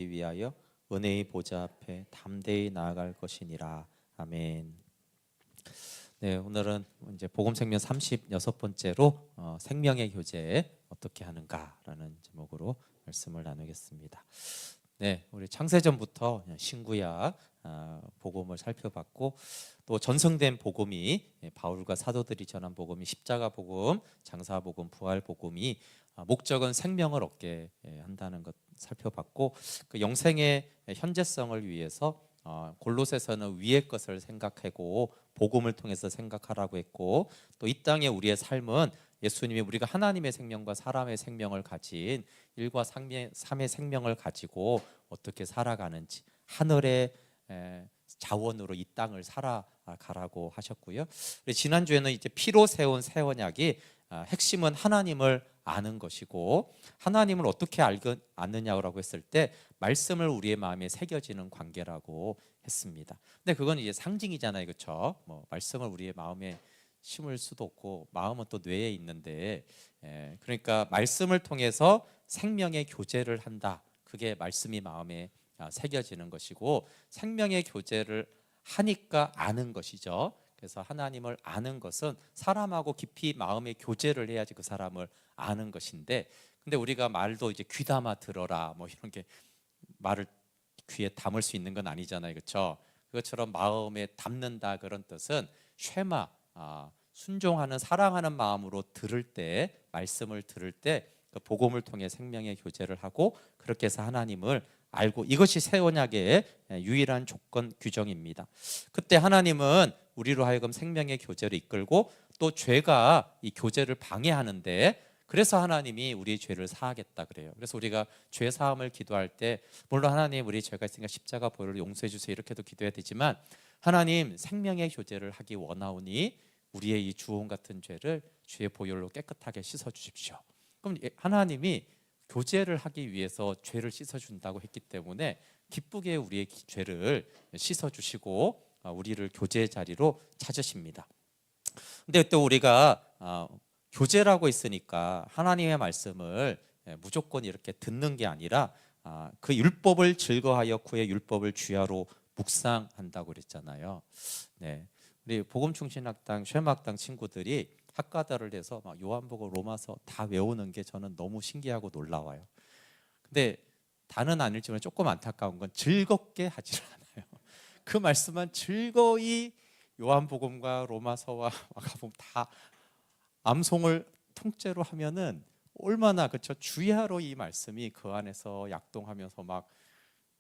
위하여 은혜의 보좌 앞에 담대히 나아갈 것이니라. 아멘. 네, 오늘은 이제 복음생명 36번째로 생명의 교제 어떻게 하는가라는 제목으로 말씀을 나누겠습니다. 네, 우리 창세전부터 신구약 복음을 살펴봤고, 또 전승된 복음이 바울과 사도들이 전한 복음이 십자가 복음, 장사 복음, 부활 복음이 목적은 생명을 얻게 한다는 것 살펴봤고, 그 영생의 현재성을 위해서 골로새서는 위의 것을 생각하고 복음을 통해서 생각하라고 했고, 또 이 땅의 우리의 삶은 예수님이 우리가 하나님의 생명과 사람의 생명을 가진 일과 삼의 생명을 가지고 어떻게 살아가는지, 하늘의 자원으로 이 땅을 살아가라고 하셨고요. 지난주에는 이제 피로 세운 새 언약이 핵심은 하나님을 아는 것이고, 하나님을 어떻게 아느냐고 했을 때 말씀을 우리의 마음에 새겨지는 관계라고 했습니다. 근데 그건 이제 상징이잖아요, 그렇죠? 뭐 말씀을 우리의 마음에 심을 수도 없고, 마음은 또 뇌에 있는데, 그러니까 말씀을 통해서 생명의 교제를 한다. 그게 말씀이 마음에 새겨지는 것이고, 생명의 교제를 하니까 아는 것이죠. 그래서 하나님을 아는 것은 사람하고 깊이 마음의 교제를 해야지 그 사람을 아는 것인데, 근데 우리가 말도 이제 귀담아 들어라 뭐 이런 게 말을 귀에 담을 수 있는 건 아니잖아요, 그렇죠? 그것처럼 마음에 담는다, 그런 뜻은 쉐마, 순종하는, 사랑하는 마음으로 들을 때, 말씀을 들을 때 그 복음을 통해 생명의 교제를 하고, 그렇게 해서 하나님을 알고, 이것이 새 언약의 유일한 조건 규정입니다. 그때 하나님은 우리로 하여금 생명의 교제를 이끌고, 또 죄가 이 교제를 방해하는데, 그래서 하나님이 우리의 죄를 사하겠다 그래요. 그래서 우리가 죄 사함을 기도할 때, 물론 하나님 우리 죄가 있으니까 십자가 보혈로 용서해 주세요 이렇게도 기도해야 되지만, 하나님 생명의 교제를 하기 원하오니 우리의 이 주홍 같은 죄를 주의 보혈로 깨끗하게 씻어 주십시오. 그럼 하나님이 교제를 하기 위해서 죄를 씻어준다고 했기 때문에 기쁘게 우리의 죄를 씻어주시고 우리를 교제의 자리로 찾으십니다. 근데 또 우리가 교제라고 했으니까 하나님의 말씀을 무조건 이렇게 듣는 게 아니라 그 율법을 즐거하여 그의 율법을 주야로 묵상한다고 그랬잖아요. 네, 우리 복음충신학당, 쉐마학당 친구들이 학과들을 해서 막 요한복음, 로마서 다 외우는 게 저는 너무 신기하고 놀라워요. 근데 다는 아닐지만 조금 안타까운 건 즐겁게 하질 않아요. 그 말씀만 즐거이 요한복음과 로마서와 마가복음 다 암송을 통째로 하면은 얼마나, 그렇죠? 주야로 이 말씀이 그 안에서 약동하면서 막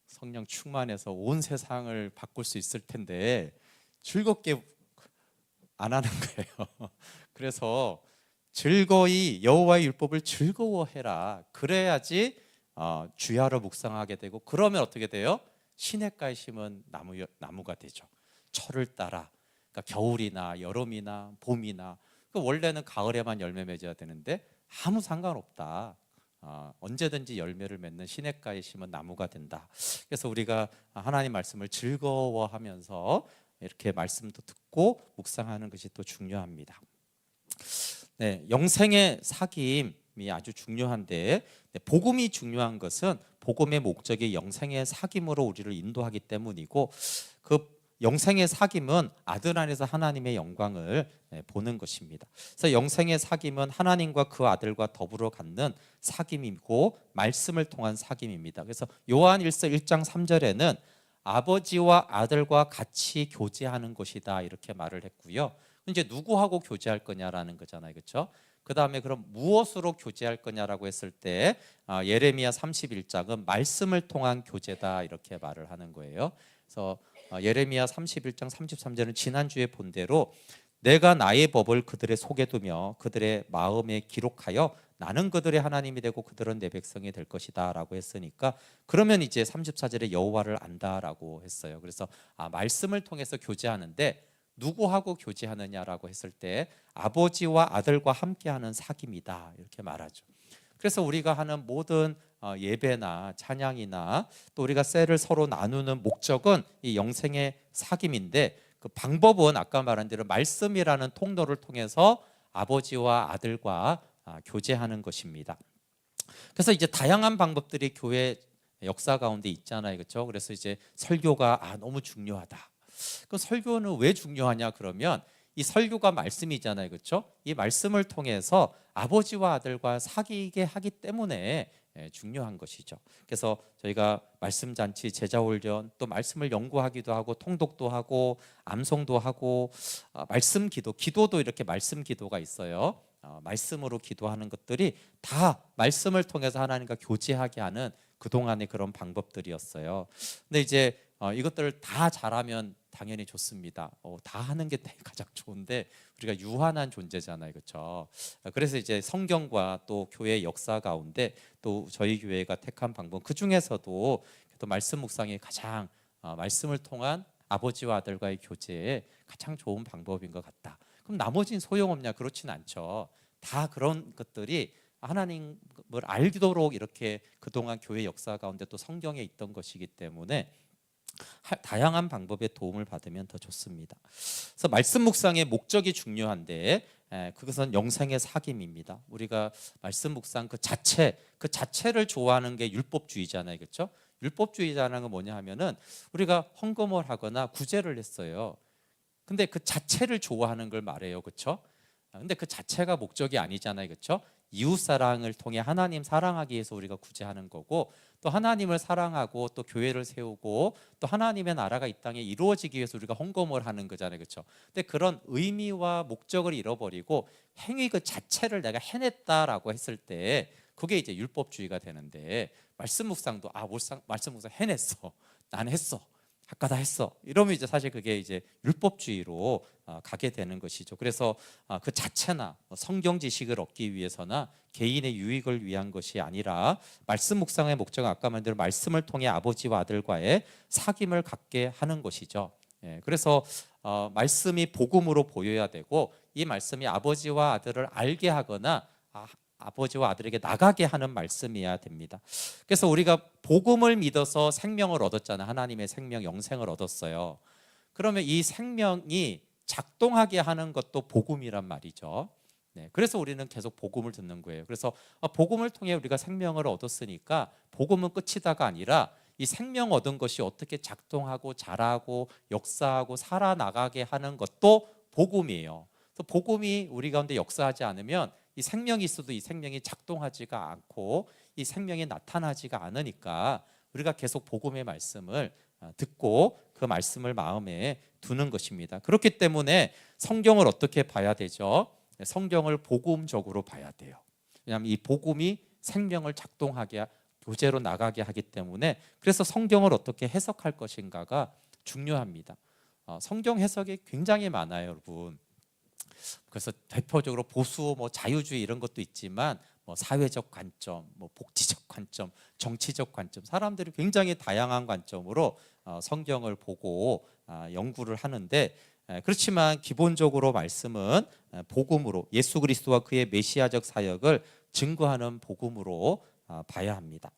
성령 충만해서 온 세상을 바꿀 수 있을 텐데 즐겁게 안 하는 거예요. 그래서 즐거이 여호와의 율법을 즐거워해라. 그래야지 주야로 묵상하게 되고, 그러면 어떻게 돼요? 시냇가에 심은 나무가 되죠. 철을 따라. 그러니까 겨울이나 여름이나 봄이나, 원래는 가을에만 열매 맺어야 되는데 아무 상관없다. 언제든지 열매를 맺는 시냇가에 심은 나무가 된다. 그래서 우리가 하나님 말씀을 즐거워하면서 이렇게 말씀도 듣고 묵상하는 것이 또 중요합니다. 네, 영생의 사귐이 아주 중요한데, 복음이 중요한 것은 복음의 목적이 영생의 사귐으로 우리를 인도하기 때문이고, 그 영생의 사귐은 아들 안에서 하나님의 영광을 보는 것입니다. 그래서 영생의 사귐은 하나님과 그 아들과 더불어 갖는 사귐이고 말씀을 통한 사귐입니다. 그래서 요한일서 1장 3절에는 아버지와 아들과 같이 교제하는 것이다 이렇게 말을 했고요. 이제 누구하고 교제할 거냐라는 거잖아요, 그렇죠? 그 다음에 그럼 무엇으로 교제할 거냐라고 했을 때 예레미야 31장은 말씀을 통한 교제다 이렇게 말을 하는 거예요. 그래서 예레미야 31장 33절은 지난주에 본 대로 내가 나의 법을 그들의 속에 두며 그들의 마음에 기록하여 나는 그들의 하나님이 되고 그들은 내 백성이 될 것이다 라고 했으니까, 그러면 이제 34절에 여호와를 안다라고 했어요. 그래서 말씀을 통해서 교제하는데 누구하고 교제하느냐라고 했을 때 아버지와 아들과 함께하는 사귐이다 이렇게 말하죠. 그래서 우리가 하는 모든 예배나 찬양이나 또 우리가 셀을 서로 나누는 목적은 이 영생의 사귐인데, 그 방법은 아까 말한 대로 말씀이라는 통로를 통해서 아버지와 아들과 교제하는 것입니다. 그래서 이제 다양한 방법들이 교회 역사 가운데 있잖아요, 그렇죠? 그래서 이제 설교가 너무 중요하다. 그 설교는 왜 중요하냐 그러면 이 설교가 말씀이잖아요, 그렇죠? 이 말씀을 통해서 아버지와 아들과 사귀게 하기 때문에 중요한 것이죠. 그래서 저희가 말씀 잔치, 제자 훈련, 또 말씀을 연구하기도 하고 통독도 하고 암송도 하고 말씀 기도, 기도도 이렇게 말씀 기도가 있어요. 말씀으로 기도하는 것들이 다 말씀을 통해서 하나님과 교제하게 하는 그동안의 그런 방법들이었어요. 근데 이제 이것들을 다 잘하면 당연히 좋습니다. 다 하는 게 가장 좋은데 우리가 유한한 존재잖아요, 그렇죠? 그래서 이제 성경과 또 교회의 역사 가운데 또 저희 교회가 택한 방법 그 중에서도 또 말씀 묵상이 가장 말씀을 통한 아버지와 아들과의 교제에 가장 좋은 방법인 것 같다. 그럼 나머지는 소용없냐? 그렇진 않죠. 다 그런 것들이 하나님을 알도록 이렇게 그동안 교회 역사 가운데 또 성경에 있던 것이기 때문에 다양한 방법의 도움을 받으면 더 좋습니다. 그래서 말씀 묵상의 목적이 중요한데 그것은 영생의 사귐입니다. 우리가 말씀 묵상 그 자체를 좋아하는 게 율법주의잖아요, 그렇죠? 율법주의자는 건 뭐냐 하면은 우리가 헌금을 하거나 구제를 했어요. 근데 그 자체를 좋아하는 걸 말해요, 그렇죠? 근데 그 자체가 목적이 아니잖아요, 그렇죠? 이웃 사랑을 통해 하나님 사랑하기 위해서 우리가 구제하는 거고, 또 하나님을 사랑하고 또 교회를 세우고 또 하나님의 나라가 이 땅에 이루어지기 위해서 우리가 헌금을 하는 거잖아요, 그렇죠? 근데 그런 의미와 목적을 잃어버리고 행위 그 자체를 내가 해냈다라고 했을 때 그게 이제 율법주의가 되는데, 말씀 묵상도 말씀 묵상 해냈어, 난 했어, 아까 다 했어, 이러면 이제 사실 그게 이제 율법주의로 가게 되는 것이죠. 그래서 그 자체나 성경 지식을 얻기 위해서나 개인의 유익을 위한 것이 아니라 말씀 묵상의 목적은 아까 말한 대로 말씀을 통해 아버지와 아들과의 사귐을 갖게 하는 것이죠. 그래서 말씀이 복음으로 보여야 되고, 이 말씀이 아버지와 아들을 알게 하거나 아버지와 아들에게 나가게 하는 말씀이어야 됩니다. 그래서 우리가 복음을 믿어서 생명을 얻었잖아요. 하나님의 생명, 영생을 얻었어요. 그러면 이 생명이 작동하게 하는 것도 복음이란 말이죠. 그래서 우리는 계속 복음을 듣는 거예요. 그래서 복음을 통해 우리가 생명을 얻었으니까 복음은 끝이다가 아니라 이 생명 얻은 것이 어떻게 작동하고 자라고 역사하고 살아나가게 하는 것도 복음이에요. 그래서 복음이 우리 가운데 역사하지 않으면 이 생명이 있어도 이 생명이 작동하지가 않고 이 생명이 나타나지가 않으니까 우리가 계속 복음의 말씀을 듣고 그 말씀을 마음에 두는 것입니다. 그렇기 때문에 성경을 어떻게 봐야 되죠? 성경을 복음적으로 봐야 돼요. 왜냐하면 이 복음이 생명을 작동하게, 교제로 나가게 하기 때문에, 그래서 성경을 어떻게 해석할 것인가가 중요합니다. 성경 해석이 굉장히 많아요, 여러분. 그래서 대표적으로 보수, 자유주의 이런 것도 있지만 사회적 관점, 복지적 관점, 정치적 관점, 사람들이 굉장히 다양한 관점으로 성경을 보고 연구를 하는데, 그렇지만 기본적으로 말씀은 복음으로, 예수 그리스도와 그의 메시아적 사역을 증거하는 복음으로 봐야 합니다.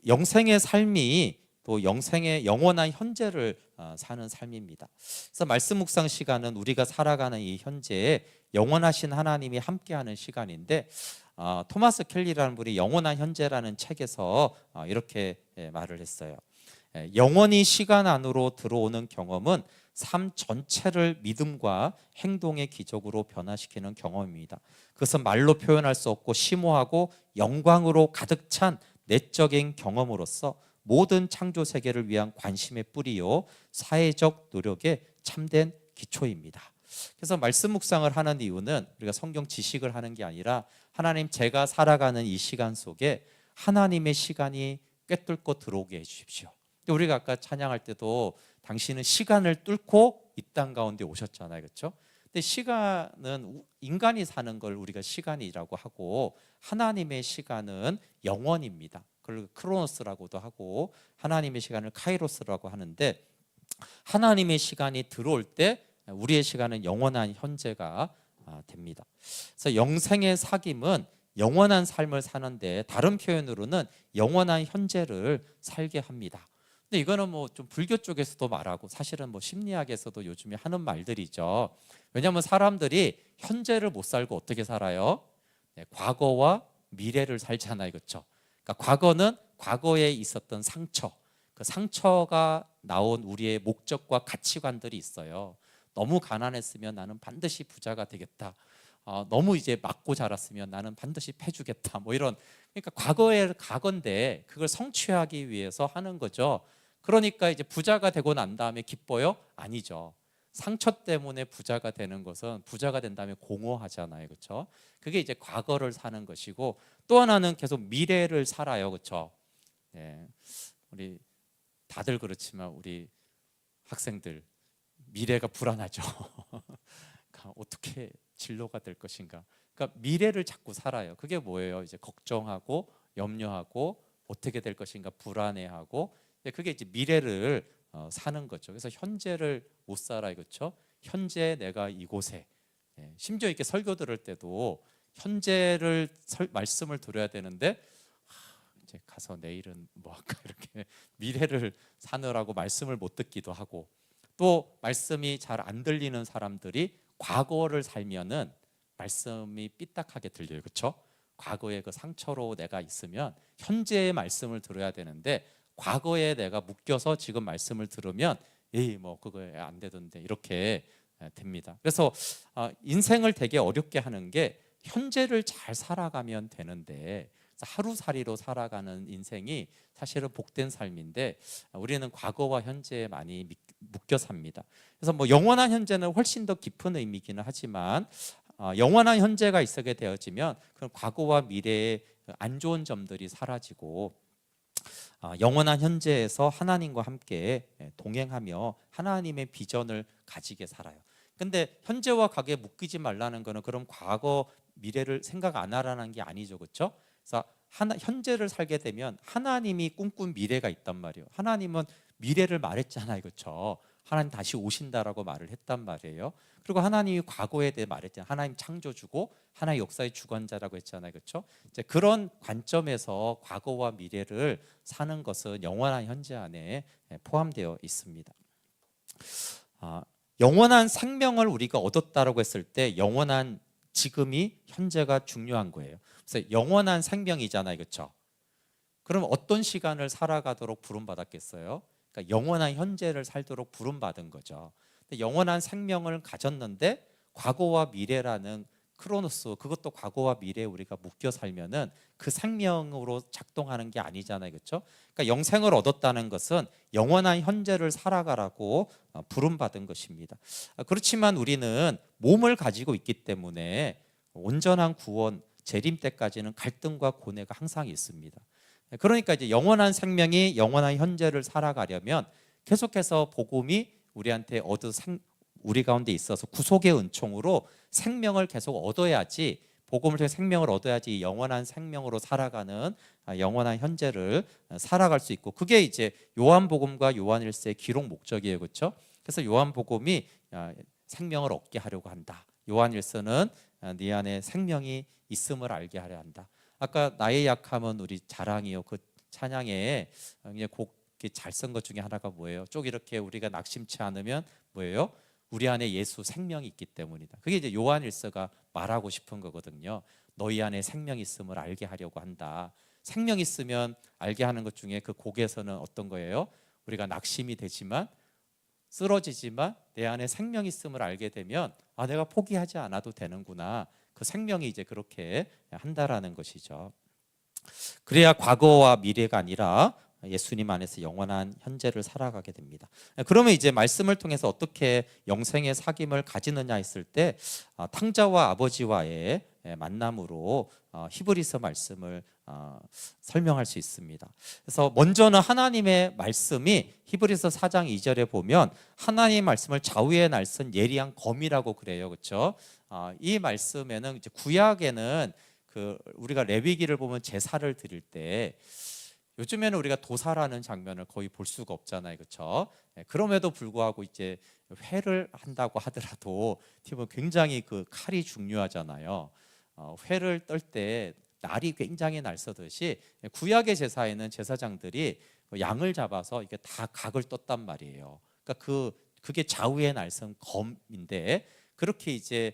영생의 삶이 또 영생의 영원한 현재를 사는 삶입니다. 그래서 말씀 묵상 시간은 우리가 살아가는 이 현재에 영원하신 하나님이 함께하는 시간인데, 토마스 켈리라는 분이 영원한 현재라는 책에서 이렇게 말을 했어요. 영원히 시간 안으로 들어오는 경험은 삶 전체를 믿음과 행동의 기적으로 변화시키는 경험입니다. 그것은 말로 표현할 수 없고 심오하고 영광으로 가득 찬 내적인 경험으로서 모든 창조 세계를 위한 관심의 뿌리요 사회적 노력의 참된 기초입니다. 그래서 말씀 묵상을 하는 이유는 우리가 성경 지식을 하는 게 아니라 하나님, 제가 살아가는 이 시간 속에 하나님의 시간이 꿰뚫고 들어오게 해주십시오. 우리가 아까 찬양할 때도 당신은 시간을 뚫고 이 땅 가운데 오셨잖아요, 그렇죠? 근데 시간은 인간이 사는 걸 우리가 시간이라고 하고, 하나님의 시간은 영원입니다. 그걸 크로노스라고도 하고 하나님의 시간을 카이로스라고 하는데, 하나님의 시간이 들어올 때 우리의 시간은 영원한 현재가 됩니다. 그래서 영생의 사귐은 영원한 삶을 사는데, 다른 표현으로는 영원한 현재를 살게 합니다. 근데 이거는 좀 불교 쪽에서도 말하고 사실은 심리학에서도 요즘에 하는 말들이죠. 왜냐하면 사람들이 현재를 못 살고 어떻게 살아요? 과거와 미래를 살잖아요, 그렇죠? 그러니까 과거는 과거에 있었던 상처, 그 상처가 나온 우리의 목적과 가치관들이 있어요. 너무 가난했으면 나는 반드시 부자가 되겠다. 너무 이제 맞고 자랐으면 나는 반드시 패주겠다. 뭐 이런, 그러니까 과거의 과거인데 그걸 성취하기 위해서 하는 거죠. 그러니까 이제 부자가 되고 난 다음에 기뻐요? 아니죠. 상처 때문에 부자가 되는 것은 부자가 된 다음에 공허하잖아요, 그렇죠? 그게 이제 과거를 사는 것이고, 또 하나는 계속 미래를 살아요, 그렇죠? 네, 우리 다들 그렇지만 우리 학생들 미래가 불안하죠. 그러니까 어떻게 진로가 될 것인가. 그러니까 미래를 자꾸 살아요. 그게 뭐예요? 이제 걱정하고 염려하고 어떻게 될 것인가 불안해하고, 그게 이제 미래를 사는 거죠. 그래서 현재를 못 살아요, 그렇죠? 현재 내가 이곳에, 심지어 이렇게 설교 들을 때도 현재를 말씀을 들어야 되는데, 이제 가서 내일은 뭐 할까 이렇게 미래를 사느라고 말씀을 못 듣기도 하고, 또 말씀이 잘 안 들리는 사람들이 과거를 살면은 말씀이 삐딱하게 들려요, 그렇죠? 과거의 그 상처로 내가 있으면 현재의 말씀을 들어야 되는데, 과거에 내가 묶여서 지금 말씀을 들으면 에이 뭐 그거 안 되던데 이렇게 됩니다. 그래서 인생을 되게 어렵게 하는 게 현재를 잘 살아가면 되는데, 하루살이로 살아가는 인생이 사실은 복된 삶인데 우리는 과거와 현재에 많이 묶여 삽니다. 그래서 뭐 영원한 현재는 훨씬 더 깊은 의미기는 하지만, 영원한 현재가 있게 되어지면 그 과거와 미래의 안 좋은 점들이 사라지고, 영원한 현재에서 하나님과 함께 동행하며 하나님의 비전을 가지게 살아요. 근데 현재와 과거에 묶이지 말라는 거는 그럼 과거 미래를 생각 안 하라는 게 아니죠, 그렇죠? 그래서 현재를 살게 되면 하나님이 꿈꾼 미래가 있단 말이에요. 하나님은 미래를 말했잖아요, 그렇죠? 하나님 다시 오신다라고 말을 했단 말이에요. 그리고 하나님이 과거에 대해 말했잖아요. 하나님 창조주고 하나의 역사의 주관자라고 했잖아요, 그렇죠? 이제 그런 관점에서 과거와 미래를 사는 것은 영원한 현재 안에 포함되어 있습니다. 영원한 생명을 우리가 얻었다라고 했을 때 영원한 지금이 현재가 중요한 거예요. 그래서 영원한 생명이잖아요, 그렇죠? 그럼 어떤 시간을 살아가도록 부름받았겠어요? 그러니까 영원한 현재를 살도록 부름받은 거죠. 근데 영원한 생명을 가졌는데 과거와 미래라는 크로노스, 그것도 과거와 미래에 우리가 묶여 살면은 그 생명으로 작동하는 게 아니잖아요, 그렇죠? 그러니까 영생을 얻었다는 것은 영원한 현재를 살아가라고 부름받은 것입니다. 그렇지만 우리는 몸을 가지고 있기 때문에 온전한 구원, 재림 때까지는 갈등과 고뇌가 항상 있습니다. 그러니까 이제 영원한 생명이 영원한 현재를 살아가려면 계속해서 복음이 우리한테 우리 가운데 있어서 구속의 은총으로 생명을 계속 얻어야지, 복음을 통해 생명을 얻어야지 영원한 생명으로 살아가는 영원한 현재를 살아갈 수 있고, 그게 이제 요한복음과 요한일서의 기록 목적이에요, 그렇죠? 그래서 요한복음이 생명을 얻게 하려고 한다. 요한일서는 네 안에 생명이 있음을 알게 하려 한다. 아까 나의 약함은 우리 자랑이요, 그 찬양에 곡 잘 쓴 것 중에 하나가 뭐예요? 쭉 이렇게 우리가 낙심치 않으면 뭐예요? 우리 안에 예수 생명이 있기 때문이다. 그게 이제 요한일서가 말하고 싶은 거거든요. 너희 안에 생명이 있음을 알게 하려고 한다. 생명 있으면 알게 하는 것 중에 그 곡에서는 어떤 거예요? 우리가 낙심이 되지만, 쓰러지지만 내 안에 생명이 있음을 알게 되면 내가 포기하지 않아도 되는구나. 그 생명이 이제 그렇게 한다라는 것이죠. 그래야 과거와 미래가 아니라 예수님 안에서 영원한 현재를 살아가게 됩니다. 그러면 이제 말씀을 통해서 어떻게 영생의 사귐을 가지느냐 했을 때, 탕자와 아버지와의 만남으로 히브리서 말씀을 설명할 수 있습니다. 그래서 먼저는 하나님의 말씀이 히브리서 4장 2절에 보면 하나님의 말씀을 좌우에 날선 예리한 검이라고 그래요, 그렇죠? 이 말씀에는 이제 구약에는 우리가 레위기를 보면 제사를 드릴 때, 요즘에는 우리가 도살하는 장면을 거의 볼 수가 없잖아요, 그렇죠? 그럼에도 불구하고 이제 회를 한다고 하더라도 굉장히 그 칼이 중요하잖아요. 회를 떨 때 날이 굉장히 날서듯이 구약의 제사에는 제사장들이 양을 잡아서 이게 다 각을 떴단 말이에요. 그러니까 그게 좌우에 날선 검인데, 그렇게 이제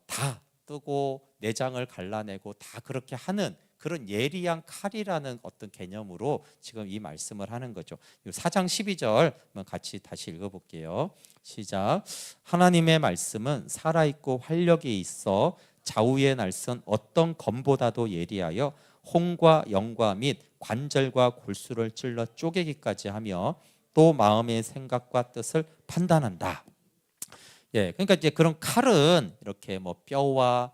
다 뜨고 내장을 갈라내고 다 그렇게 하는 그런 예리한 칼이라는 어떤 개념으로 지금 이 말씀을 하는 거죠. 4장 12절 같이 다시 읽어볼게요. 시작. 하나님의 말씀은 살아있고 활력이 있어 좌우의 날선 어떤 검보다도 예리하여 혼과 영과 및 관절과 골수를 찔러 쪼개기까지 하며 또 마음의 생각과 뜻을 판단한다. 예, 그러니까 이제 그런 칼은 이렇게 뭐 뼈와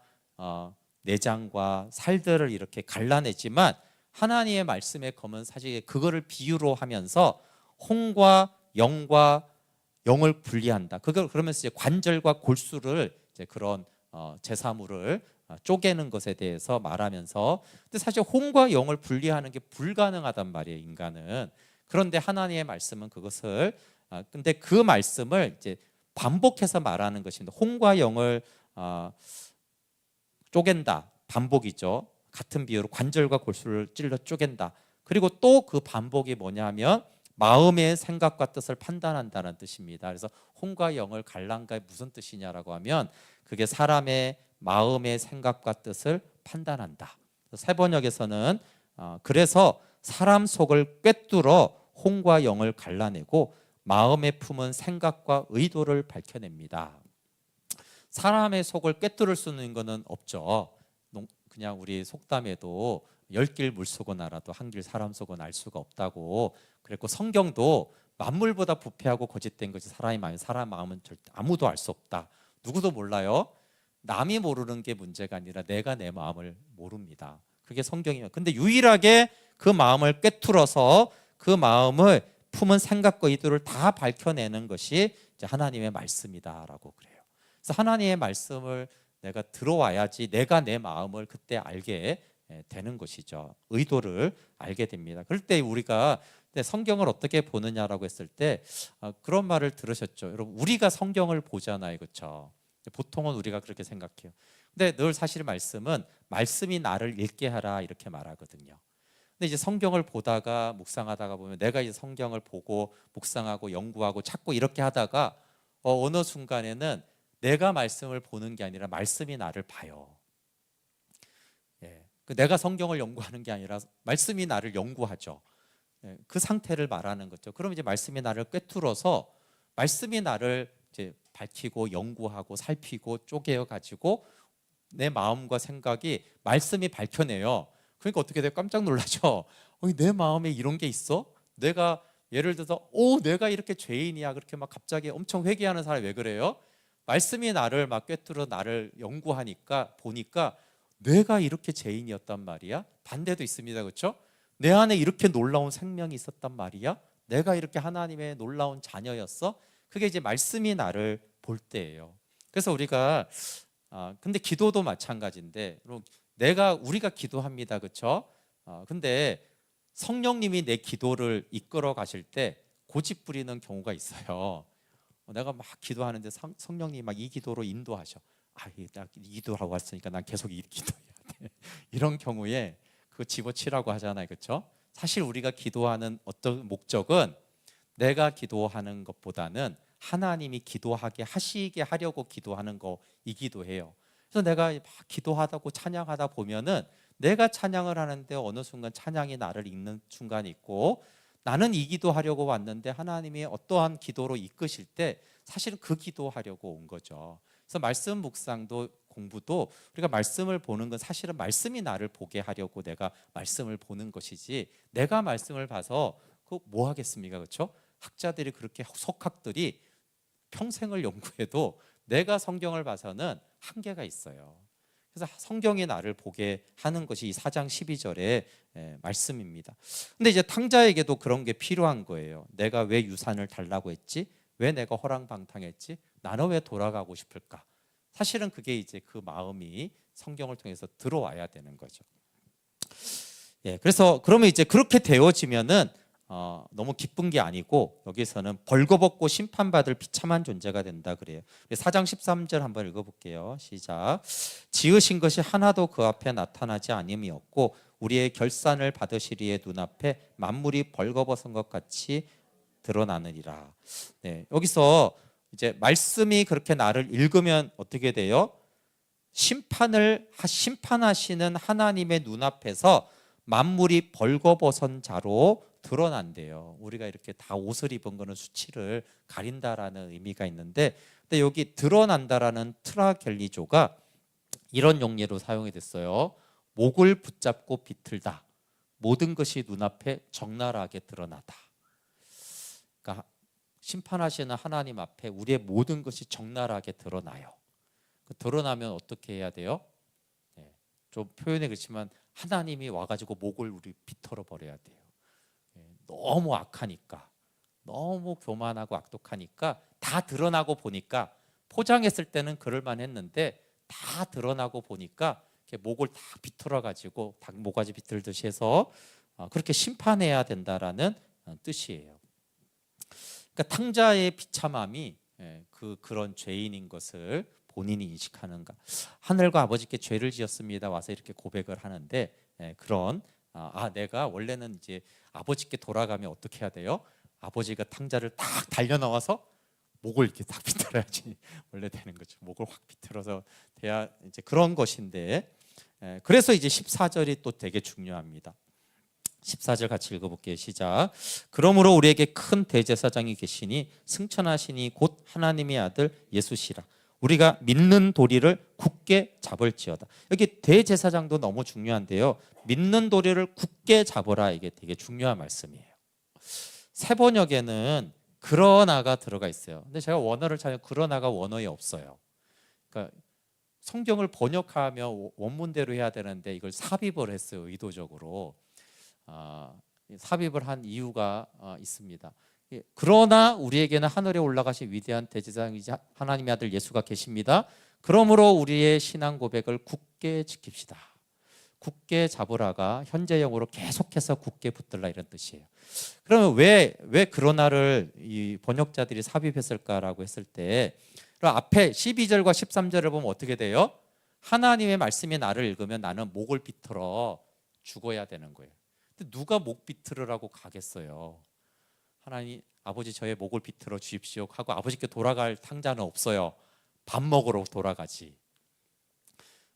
내장과 살들을 이렇게 갈라내지만 하나님의 말씀의 검은 사실 그거를 비유로 하면서 혼과 영과 영을 분리한다. 그걸 그러면서 이제 관절과 골수를 이제 그런 제사물을 쪼개는 것에 대해서 말하면서, 근데 사실 혼과 영을 분리하는 게 불가능하단 말이에요, 인간은. 그런데 하나님의 말씀은 그것을 근데 그 말씀을 이제 반복해서 말하는 것입니다. 혼과 영을 쪼갠다. 반복이죠. 같은 비유로 관절과 골수를 찔러 쪼갠다. 그리고 또 그 반복이 뭐냐면 마음의 생각과 뜻을 판단한다는 뜻입니다. 그래서 혼과 영을 갈란가 무슨 뜻이냐라고 하면 그게 사람의 마음의 생각과 뜻을 판단한다. 세번역에서는 그래서 사람 속을 꿰뚫어 혼과 영을 갈라내고 마음에 품은 생각과 의도를 밝혀냅니다. 사람의 속을 꿰뚫을 수 있는 것은 없죠. 그냥 우리 속담에도 10길 물속은 알아도 1길 사람 속은 알 수가 없다고 그랬고, 성경도 만물보다 부패하고 거짓된 것이 사람의 마음이 사람 마음은 절대 아무도 알 수 없다. 누구도 몰라요. 남이 모르는 게 문제가 아니라 내가 내 마음을 모릅니다. 그게 성경이에요. 근데 유일하게 그 마음을 꿰뚫어서 그 마음을 품은 생각과 의도를 다 밝혀내는 것이 이제 하나님의 말씀이다라고 그래요. 그래서 하나님의 말씀을 내가 들어와야지 내가 내 마음을 그때 알게 되는 것이죠. 의도를 알게 됩니다. 그럴 때 우리가 성경을 어떻게 보느냐라고 했을 때 그런 말을 들으셨죠. 여러분, 우리가 성경을 보잖아요, 그렇죠? 보통은 우리가 그렇게 생각해요. 근데 늘 사실 말씀은 말씀이 나를 읽게 하라 이렇게 말하거든요. 근데 이제 성경을 보다가 묵상하다가 보면 내가 이제 성경을 보고 묵상하고 연구하고 찾고 이렇게 하다가 어느 순간에는 내가 말씀을 보는 게 아니라 말씀이 나를 봐요. 예, 내가 성경을 연구하는 게 아니라 말씀이 나를 연구하죠. 예, 그 상태를 말하는 거죠. 그럼 이제 말씀이 나를 꿰뚫어서 말씀이 나를 이제 밝히고 연구하고 살피고 쪼개어 가지고 내 마음과 생각이 말씀이 밝혀내요. 그러니까 어떻게 돼요? 깜짝 놀라죠. 내 마음에 이런 게 있어? 내가 예를 들어서 내가 이렇게 죄인이야 그렇게 막 갑자기 엄청 회개하는 사람이 왜 그래요? 말씀이 나를 막 꿰뚫어 나를 연구하니까 보니까 내가 이렇게 죄인이었단 말이야. 반대도 있습니다, 그렇죠? 내 안에 이렇게 놀라운 생명이 있었단 말이야. 내가 이렇게 하나님의 놀라운 자녀였어. 그게 이제 말씀이 나를 볼 때예요. 그래서 우리가 근데 기도도 마찬가지인데 우리가 기도합니다, 그렇죠? 근데 성령님이 내 기도를 이끌어 가실 때 고집 부리는 경우가 있어요. 내가 막 기도하는데 성령님이 막 이 기도로 인도하셔. 나 이 기도하고 왔으니까 난 계속 이 기도해야 돼. 이런 경우에 그거 집어치라고 하잖아요, 그렇죠? 사실 우리가 기도하는 어떤 목적은 내가 기도하는 것보다는 하나님이 기도하게 하시게 하려고 기도하는 거이기도 해요. 그래서 내가 막 기도하다고 찬양하다 보면은 내가 찬양을 하는데 어느 순간 찬양이 나를 읽는 순간이 있고, 나는 이 기도하려고 왔는데 하나님이 어떠한 기도로 이끄실 때 사실은 그 기도하려고 온 거죠. 그래서 말씀 묵상도 공부도 우리가 말씀을 보는 건 사실은 말씀이 나를 보게 하려고 내가 말씀을 보는 것이지, 내가 말씀을 봐서 그 뭐 하겠습니까, 그렇죠? 학자들이 그렇게 속학들이 평생을 연구해도 내가 성경을 봐서는 한계가 있어요. 그래서 성경이 나를 보게 하는 것이 이 4장 12절의 말씀입니다. 근데 이제 탕자에게도 그런 게 필요한 거예요. 내가 왜 유산을 달라고 했지? 왜 내가 호랑방탕했지? 나는 왜 돌아가고 싶을까? 사실은 그게 이제 그 마음이 성경을 통해서 들어와야 되는 거죠. 예, 그래서 그러면 이제 그렇게 되어지면은 너무 기쁜 게 아니고 여기서는 벌거벗고 심판받을 비참한 존재가 된다 그래요. 4장 13절 한번 읽어볼게요. 시작. 지으신 것이 하나도 그 앞에 나타나지 않음이 없고 우리의 결산을 받으시리의 눈앞에 만물이 벌거벗은 것 같이 드러나느니라. 네, 여기서 이제 말씀이 그렇게 나를 읽으면 어떻게 돼요? 심판하시는 하나님의 눈앞에서 만물이 벌거벗은 자로 드러난대요. 우리가 이렇게 다 옷을 입은 거는 수치를 가린다라는 의미가 있는데, 근데 여기 드러난다라는 트라겔리조가 이런 용례로 사용이 됐어요. 목을 붙잡고 비틀다. 모든 것이 눈앞에 적나라하게 드러나다. 그러니까 심판하시는 하나님 앞에 우리의 모든 것이 적나라하게 드러나요. 드러나면 어떻게 해야 돼요? 좀 표현이 그렇지만 하나님이 와가지고 목을 우리 비틀어 버려야 돼요. 너무 악하니까, 너무 교만하고 악독하니까 다 드러나고 보니까, 포장했을 때는 그럴만 했는데 다 드러나고 보니까 목을 다 비틀어 가지고 닭 모가지 비틀듯이 해서 그렇게 심판해야 된다라는 뜻이에요. 그러니까 탕자의 비참함이 그런 죄인인 것을 본인이 인식하는가. 하늘과 아버지께 죄를 지었습니다. 와서 이렇게 고백을 하는데, 그런 내가 원래는 이제 아버지께 돌아가면 어떻게 해야 돼요? 아버지가 탕자를 딱 달려 나와서 목을 이렇게 딱 비틀어야지 원래 되는 거죠. 목을 확 비틀어서 돼야 이제 그런 것인데, 그래서 이제 14절이 또 되게 중요합니다. 14절 같이 읽어볼게요. 시작. 그러므로 우리에게 큰 대제사장이 계시니 승천하시니 곧 하나님의 아들 예수시라. 우리가 믿는 도리를 굳게 잡을지어다. 여기 대제사장도 너무 중요한데요. 믿는 도리를 굳게 잡으라, 이게 되게 중요한 말씀이에요. 새 번역에는 그러나가 들어가 있어요. 근데 제가 원어를 찾으면 그러나가 원어에 없어요. 그러니까 성경을 번역하며 원문대로 해야 되는데 이걸 삽입을 했어요. 의도적으로. 삽입을 한 이유가 있습니다. 그러나 우리에게는 하늘에 올라가신 위대한 대제사장이자 하나님의 아들 예수가 계십니다. 그러므로 우리의 신앙 고백을 굳게 지킵시다. 굳게 잡으라가 현재형으로 계속해서 굳게 붙들라, 이런 뜻이에요. 그러면 왜 그러나를 이 번역자들이 삽입했을까라고 했을 때, 앞에 12절과 13절을 보면 어떻게 돼요? 하나님의 말씀이 나를 읽으면 나는 목을 비틀어 죽어야 되는 거예요. 근데 누가 목 비틀으라고 가겠어요? 하나님 아버지 저의 목을 비틀어 주십시오 하고 아버지께 돌아갈 탕자는 없어요. 밥 먹으러 돌아가지.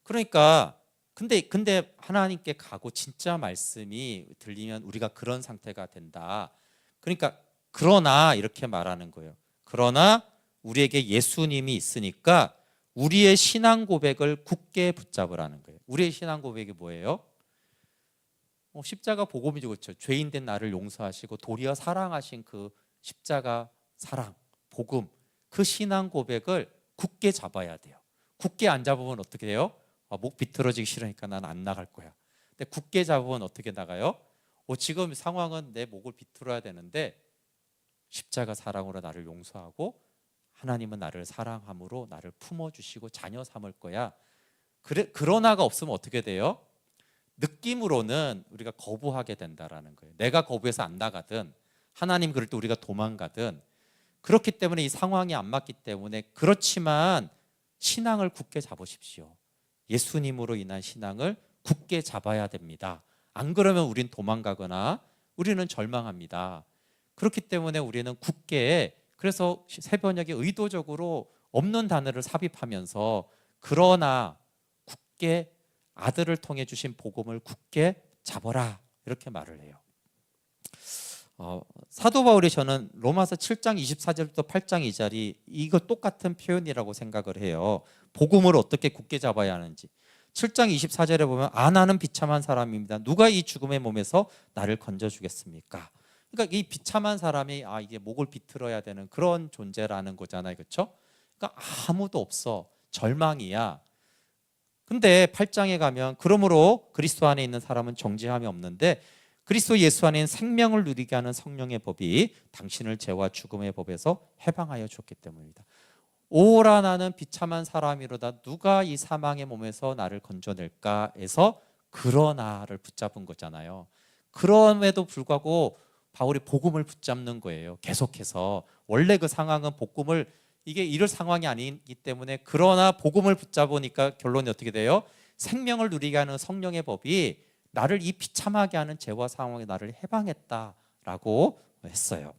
그러니까 근데 하나님께 가고 진짜 말씀이 들리면 우리가 그런 상태가 된다. 그러니까 그러나 이렇게 말하는 거예요. 그러나 우리에게 예수님이 있으니까 우리의 신앙 고백을 굳게 붙잡으라는 거예요. 우리의 신앙 고백이 뭐예요? 십자가 복음이죠, 그렇죠? 죄인 된 나를 용서하시고 도리어 사랑하신 그 십자가 사랑, 복음, 그 신앙 고백을 굳게 잡아야 돼요. 굳게 안 잡으면 어떻게 돼요? 목 비틀어지기 싫으니까 난 안 나갈 거야. 근데 굳게 잡으면 어떻게 나가요? 지금 상황은 내 목을 비틀어야 되는데 십자가 사랑으로 나를 용서하고 하나님은 나를 사랑함으로 나를 품어주시고 자녀 삼을 거야. 그러나가 없으면 어떻게 돼요? 느낌으로는 우리가 거부하게 된다라는 거예요. 내가 거부해서 안 나가든 하나님 그럴 때 우리가 도망가든, 그렇기 때문에 이 상황이 안 맞기 때문에, 그렇지만 신앙을 굳게 잡으십시오. 예수님으로 인한 신앙을 굳게 잡아야 됩니다. 안 그러면 우린 도망가거나 우리는 절망합니다. 그렇기 때문에 우리는 굳게, 그래서 새 번역이 의도적으로 없는 단어를 삽입하면서 그러나 굳게 아들을 통해 주신 복음을 굳게 잡아라, 이렇게 말을 해요. 사도 바울이 저는 로마서 7장 24절부터 8장 2절이 이거 똑같은 표현이라고 생각을 해요. 복음을 어떻게 굳게 잡아야 하는지. 7장 24절에 보면 나는 비참한 사람입니다. 누가 이 죽음의 몸에서 나를 건져주겠습니까? 그러니까 이 비참한 사람이 이게 목을 비틀어야 되는 그런 존재라는 거잖아요, 그렇죠? 그러니까 아무도 없어, 절망이야. 근데 8장에 가면 그러므로 그리스도 안에 있는 사람은 정죄함이 없는데 그리스도 예수 안에 생명을 누리게 하는 성령의 법이 당신을 죄와 죽음의 법에서 해방하여 주었기 때문입니다. 오라 나는 비참한 사람이로다 누가 이 사망의 몸에서 나를 건져낼까 해서 그러나를 붙잡은 거잖아요. 그럼에도 불구하고 바울이 복음을 붙잡는 거예요. 계속해서. 원래 그 상황은 복음을, 이게 이럴 상황이 아니기 때문에, 그러나 복음을 붙잡으니까 결론이 어떻게 돼요? 생명을 누리게 하는 성령의 법이 나를 이 비참하게 하는 죄와 상황에 나를 해방했다라고 했어요.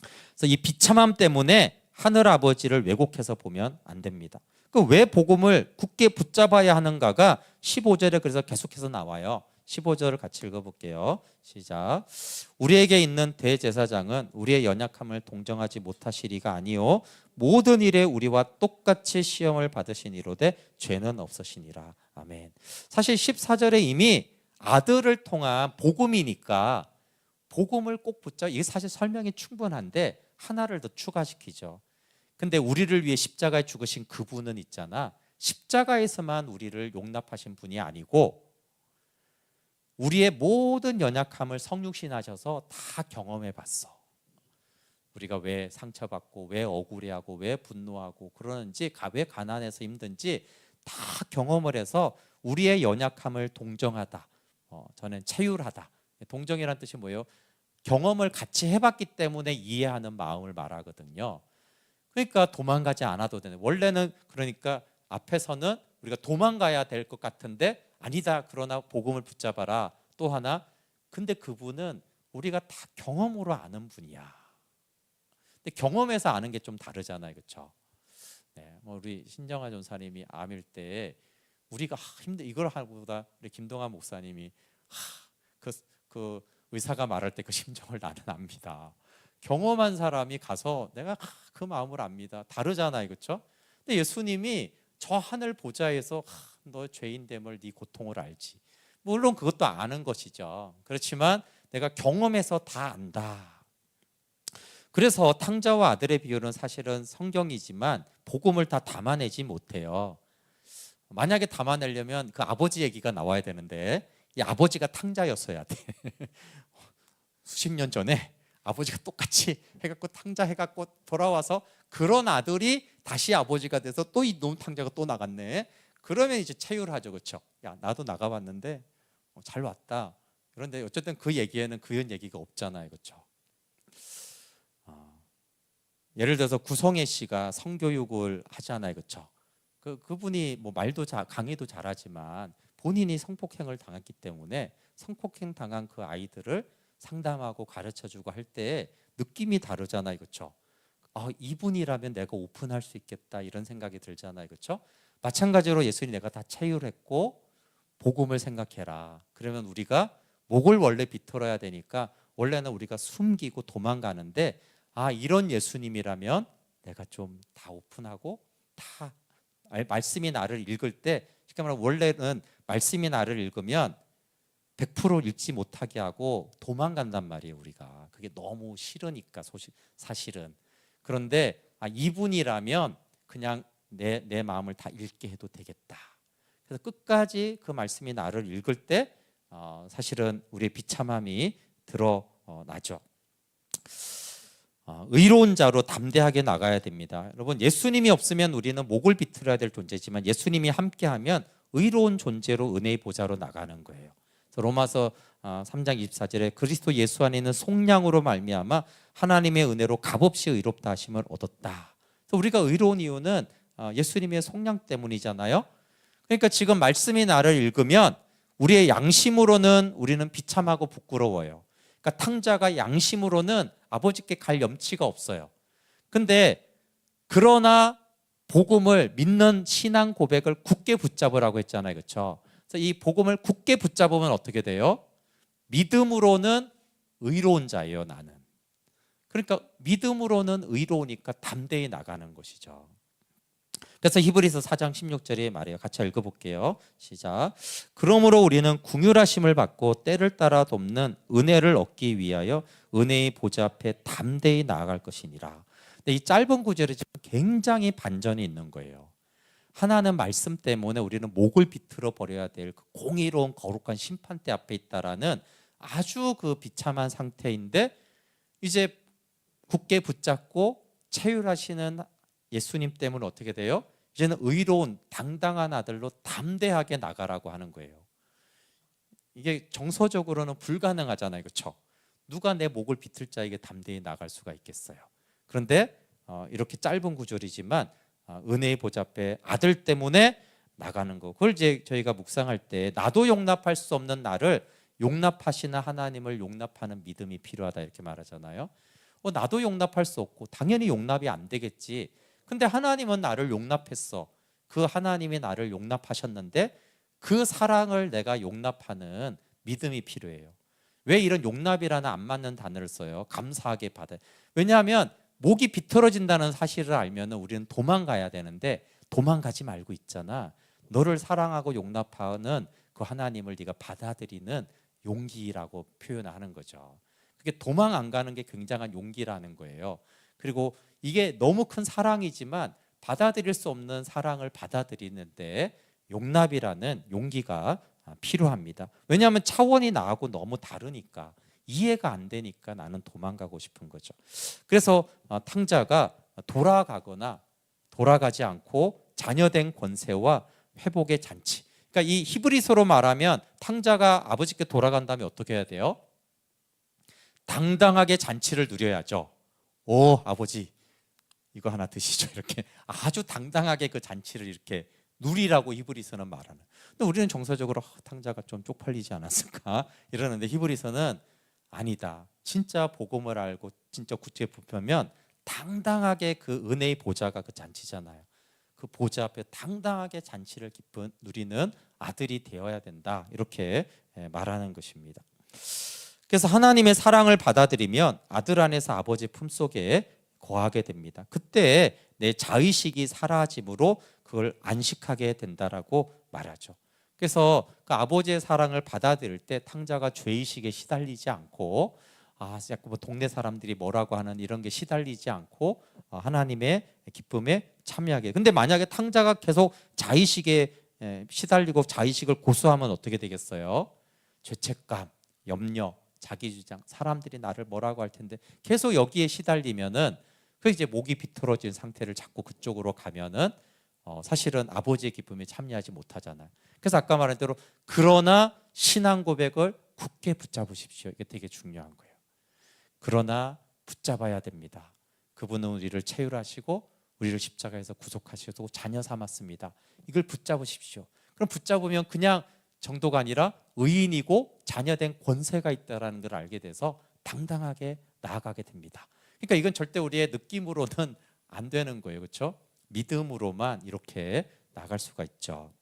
그래서 이 비참함 때문에 하늘 아버지를 왜곡해서 보면 안 됩니다. 그 왜 복음을 굳게 붙잡아야 하는가가 15절에 그래서 계속해서 나와요. 15절을 같이 읽어볼게요. 시작. 우리에게 있는 대제사장은 우리의 연약함을 동정하지 못하시리가 아니요 모든 일에 우리와 똑같이 시험을 받으시니로되 죄는 없으시니라. 아멘. 사실 14절에 이미 아들을 통한 복음이니까 복음을 꼭 붙잡아, 이게 사실 설명이 충분한데 하나를 더 추가시키죠. 근데 우리를 위해 십자가에 죽으신 그분은 있잖아, 십자가에서만 우리를 용납하신 분이 아니고 우리의 모든 연약함을 성육신하셔서 다 경험해 봤어. 우리가 왜 상처받고 왜 억울해하고 왜 분노하고 그러는지, 왜 가난해서 힘든지 다 경험을 해서 우리의 연약함을 동정하다, 저는 체휼하다. 동정이란 뜻이 뭐예요? 경험을 같이 해봤기 때문에 이해하는 마음을 말하거든요. 그러니까 도망가지 않아도 되는, 원래는 그러니까 앞에서는 우리가 도망가야 될 것 같은데 아니다, 그러나 복음을 붙잡아라. 또 하나, 근데 그분은 우리가 다 경험으로 아는 분이야. 근데 경험에서 아는 게 좀 다르잖아요, 그렇죠? 네, 뭐 우리 신정아 전사님이 암일 때 우리가 힘들 이걸 하고보다 우리 김동환 목사님이 그 의사가 말할 때 그 심정을 나는 압니다. 경험한 사람이 가서 내가 그 마음을 압니다. 다르잖아요, 그렇죠? 근데 예수님이 저 하늘 보좌에서 너 죄인됨을, 네 고통을 알지. 물론 그것도 아는 것이죠. 그렇지만 내가 경험해서 다 안다. 그래서 탕자와 아들의 비유는 사실은 성경이지만 복음을 다 담아내지 못해요. 만약에 담아내려면 그 아버지 얘기가 나와야 되는데 이 아버지가 탕자였어야 돼. 수십 년 전에 아버지가 똑같이 해갖고 탕자 해갖고 돌아와서 그런 아들이 다시 아버지가 돼서 또 이 놈 탕자가 또 나갔네. 그러면 이제 체휼하죠, 그렇죠? 야, 나도 나가봤는데 잘 왔다. 그런데 어쨌든 그 얘기에는 그런 얘기가 없잖아요, 그렇죠? 예를 들어서 구성애 씨가 성교육을 하잖아요, 그렇죠? 그분이 뭐 말도 강의도 잘하지만 본인이 성폭행을 당했기 때문에 성폭행 당한 그 아이들을 상담하고 가르쳐주고 할 때 느낌이 다르잖아요, 그렇죠? 이분이라면 내가 오픈할 수 있겠다 이런 생각이 들잖아요, 그렇죠? 마찬가지로 예수님, 내가 다 체휼했고 복음을 생각해라. 그러면 우리가 목을 원래 비틀어야 되니까 원래는 우리가 숨기고 도망가는데 이런 예수님이라면 내가 좀 다 오픈하고 다 말씀이 나를 읽을 때, 쉽게 말하면 원래는 말씀이 나를 읽으면 100% 읽지 못하게 하고 도망간단 말이에요, 우리가. 그게 너무 싫으니까 사실은. 그런데 이분이라면 그냥 내 마음을 다 읽게 해도 되겠다. 그래서 끝까지 그 말씀이 나를 읽을 때 사실은 우리의 비참함이 드러나죠. 의로운 자로 담대하게 나가야 됩니다. 여러분, 예수님이 없으면 우리는 목을 비틀어야 될 존재지만 예수님이 함께하면 의로운 존재로 은혜의 보좌로 나가는 거예요. 로마서 3장 24절에 그리스도 예수 안에 있는 속량으로 말미암아 하나님의 은혜로 값없이 의롭다 하심을 얻었다. 그래서 우리가 의로운 이유는 예수님의 속량 때문이잖아요. 그러니까 지금 말씀이 나를 읽으면 우리의 양심으로는 우리는 비참하고 부끄러워요. 그러니까 탕자가 양심으로는 아버지께 갈 염치가 없어요. 근데 그러나 복음을 믿는 신앙 고백을 굳게 붙잡으라고 했잖아요, 그렇죠? 그래서 이 복음을 굳게 붙잡으면 어떻게 돼요? 믿음으로는 의로운 자예요, 나는. 그러니까 믿음으로는 의로우니까 담대히 나가는 것이죠. 그래서 히브리서 4장 16절에 말해요. 같이 읽어볼게요. 시작. 그러므로 우리는 긍휼하심을 받고 때를 따라 돕는 은혜를 얻기 위하여 은혜의 보좌 앞에 담대히 나아갈 것이니라. 근데 이 짧은 구절에 굉장히 반전이 있는 거예요. 하나는 말씀 때문에 우리는 목을 비틀어 버려야 될 그 공의로운 거룩한 심판대 앞에 있다라는 아주 그 비참한 상태인데, 이제 굳게 붙잡고 체휼하시는 예수님 때문에 어떻게 돼요? 이제는 의로운 당당한 아들로 담대하게 나가라고 하는 거예요. 이게 정서적으로는 불가능하잖아요, 그렇죠? 누가 내 목을 비틀 자에게 담대히 나갈 수가 있겠어요? 그런데 이렇게 짧은 구절이지만 은혜의 보좌 앞에 아들 때문에 나가는 거, 그걸 이제 저희가 묵상할 때 나도 용납할 수 없는 나를 용납하시는 하나님을 용납하는 믿음이 필요하다 이렇게 말하잖아요. 나도 용납할 수 없고 당연히 용납이 안 되겠지. 근데 하나님은 나를 용납했어. 그 하나님이 나를 용납하셨는데 그 사랑을 내가 용납하는 믿음이 필요해요. 왜 이런 용납이라는 안 맞는 단어를 써요? 감사하게 받아요. 왜냐하면 목이 비틀어진다는 사실을 알면 우리는 도망가야 되는데 도망가지 말고 있잖아. 너를 사랑하고 용납하는 그 하나님을 네가 받아들이는 용기라고 표현하는 거죠. 그게 도망 안 가는 게 굉장한 용기라는 거예요. 그리고 이게 너무 큰 사랑이지만 받아들일 수 없는 사랑을 받아들이는데 용납이라는 용기가 필요합니다. 왜냐하면 차원이 나하고 너무 다르니까, 이해가 안 되니까 나는 도망가고 싶은 거죠. 그래서 탕자가 돌아가거나 돌아가지 않고 자녀된 권세와 회복의 잔치. 그러니까 이 히브리서로 말하면 탕자가 아버지께 돌아간 다음에 어떻게 해야 돼요? 당당하게 잔치를 누려야죠. 오, 아버지 이거 하나 드시죠. 이렇게 아주 당당하게 그 잔치를 이렇게 누리라고 히브리서는 말하는. 근데 우리는 정서적으로 탕자가 좀 쪽팔리지 않았을까 이러는데 히브리서는 아니다. 진짜 복음을 알고 진짜 구체에 붙으면 당당하게 그 은혜의 보좌가 그 잔치잖아요. 그 보좌 앞에 당당하게 잔치를 누리는 아들이 되어야 된다. 이렇게 말하는 것입니다. 그래서 하나님의 사랑을 받아들이면 아들 안에서 아버지 품속에 거하게 됩니다. 그때 내 자의식이 사라짐으로 그걸 안식하게 된다라고 말하죠. 그래서 그 아버지의 사랑을 받아들일 때 탕자가 죄의식에 시달리지 않고 자꾸 뭐 동네 사람들이 뭐라고 하는 이런 게 시달리지 않고 하나님의 기쁨에 참여하게. 근데 만약에 탕자가 계속 자의식에 시달리고 자의식을 고수하면 어떻게 되겠어요? 죄책감, 염려, 자기 주장, 사람들이 나를 뭐라고 할 텐데 계속 여기에 시달리면은 그 이제 목이 비틀어진 상태를 자꾸 그쪽으로 가면은 사실은 아버지의 기쁨에 참여하지 못하잖아요. 그래서 아까 말한 대로 그러나 신앙 고백을 굳게 붙잡으십시오. 이게 되게 중요한 거예요. 그러나 붙잡아야 됩니다. 그분은 우리를 체휼하시고 우리를 십자가에서 구속하시고 자녀 삼았습니다. 이걸 붙잡으십시오. 그럼 붙잡으면 그냥 정도가 아니라 의인이고 자녀된 권세가 있다는 걸 알게 돼서 당당하게 나아가게 됩니다. 그러니까 이건 절대 우리의 느낌으로는 안 되는 거예요. 그렇죠? 믿음으로만 이렇게 나갈 수가 있죠.